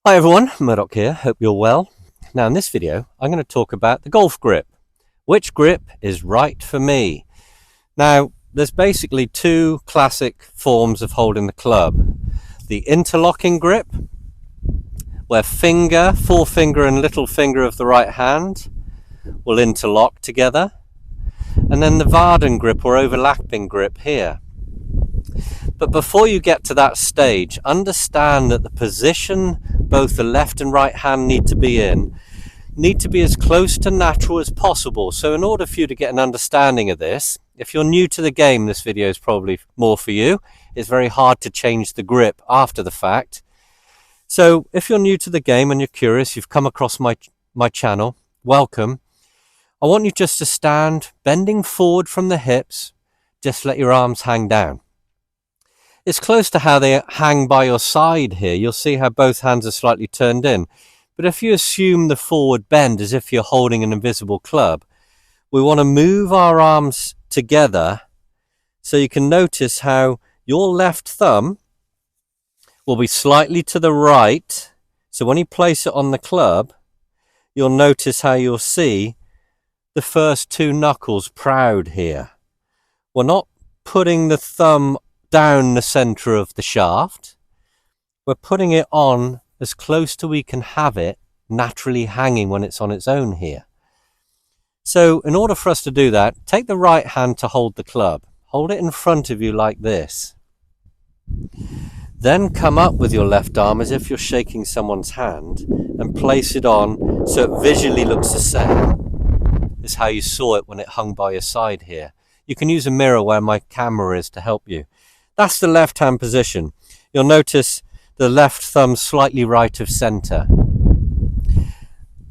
Hi everyone, Murdoch here, hope you're well. Now in this video I'm going to talk about the golf grip. Which grip is right for me? Now there's basically two classic forms of holding the club. The interlocking grip, where forefinger and little finger of the right hand will interlock together. And then the Varden grip or overlapping grip here. But before you get to that stage, understand that the position both the left and right hand need to be as close to natural as possible. So in order for you to get an understanding of this, if you're new to the game, this video is probably more for you. It's very hard to change the grip after the fact. So if you're new to the game and you're curious, you've come across my channel, welcome. I want you just to stand, bending forward from the hips, just let your arms hang down. It's close to how they hang by your side here. You'll see how both hands are slightly turned in. But if you assume the forward bend as if you're holding an invisible club, we want to move our arms together so you can notice how your left thumb will be slightly to the right. So when you place it on the club, you'll notice how you'll see the first two knuckles proud here. We're not putting the thumb down the center of the shaft. We're putting it on as close to we can have it naturally hanging when it's on its own here. So in order for us to do that, take the right hand to hold the club. Hold it in front of you like this. Then come up with your left arm as if you're shaking someone's hand and place it on so it visually looks the same as how you saw it when it hung by your side here. You can use a mirror where my camera is to help you. That's the left hand position. You'll notice the left thumb slightly right of center.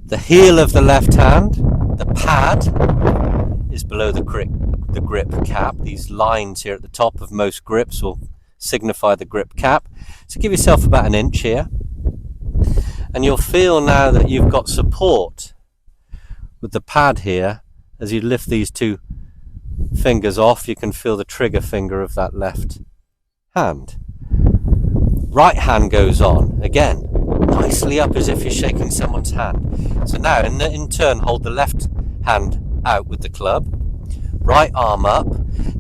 The heel of the left hand, the pad, is below the grip cap. These lines here at the top of most grips will signify the grip cap. So give yourself about an inch here. And you'll feel now that you've got support with the pad here. As you lift these two fingers off, you can feel the trigger finger of that left hand. Right hand goes on again, nicely up as if you're shaking someone's hand. So now in turn hold the left hand out with the club, right arm up.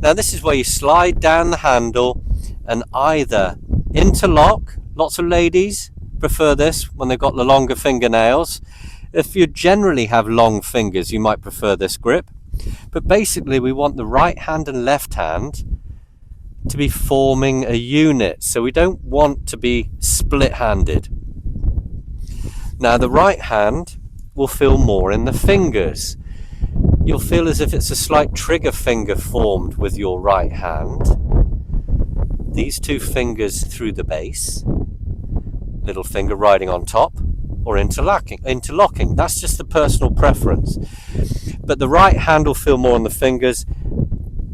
Now this is where you slide down the handle and either interlock. Lots of ladies prefer this when they've got the longer fingernails. If you generally have long fingers, you might prefer this grip. But basically we want the right hand and left hand to be forming a unit, so we don't want to be split-handed. Now the right hand will feel more in the fingers. You'll feel as if it's a slight trigger finger formed with your right hand. These two fingers through the base, little finger riding on top, or interlocking. That's just the personal preference. But the right hand will feel more on the fingers.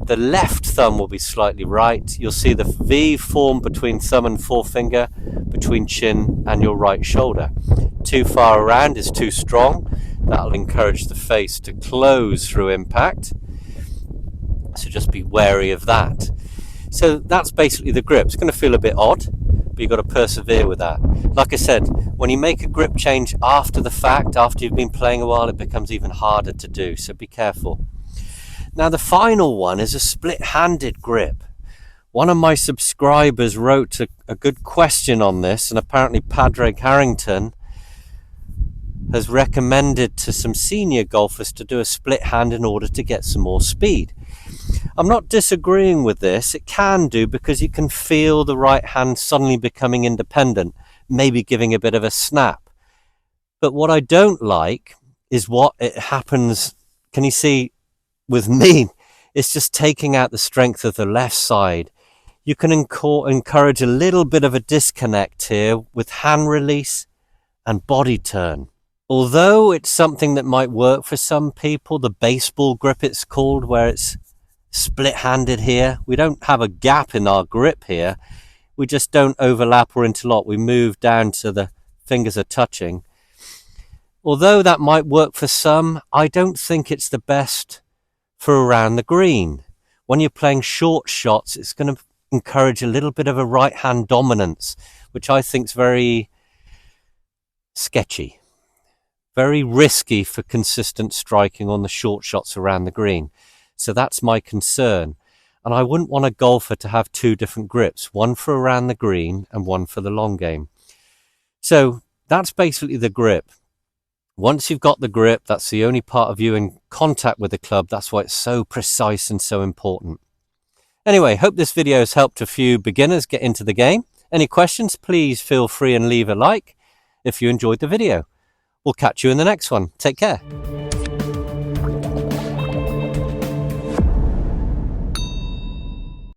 The left thumb will be slightly right. You'll see the V form between thumb and forefinger, between chin and your right shoulder. Too far around is too strong. That'll encourage the face to close through impact. So just be wary of that. So that's basically the grip. It's going to feel a bit odd, but you've got to persevere with that. Like I said, when you make a grip change after the fact, after you've been playing a while, it becomes even harder to do. So be careful. Now the final one is a split-handed grip. One of my subscribers wrote a good question on this, and apparently Padraig Harrington has recommended to some senior golfers to do a split hand in order to get some more speed. I'm not disagreeing with this. It can do, because you can feel the right hand suddenly becoming independent, maybe giving a bit of a snap. But what I don't like is what it happens, can you see, with me, it's just taking out the strength of the left side. You can encourage a little bit of a disconnect here with hand release and body turn. Although it's something that might work for some people, the baseball grip it's called, where it's split-handed here. We don't have a gap in our grip here. We just don't overlap or interlock. We move down so the fingers are touching. Although that might work for some, I don't think it's the best for around the green. When you're playing short shots, it's going to encourage a little bit of a right hand dominance, which I think is very sketchy. Very risky for consistent striking on the short shots around the green. So that's my concern. And I wouldn't want a golfer to have two different grips, one for around the green and one for the long game. So that's basically the grip. Once you've got the grip, that's the only part of you in contact with the club. That's why it's so precise and so important. Anyway, hope this video has helped a few beginners get into the game. Any questions, please feel free and leave a like if you enjoyed the video. We'll catch you in the next one. Take care.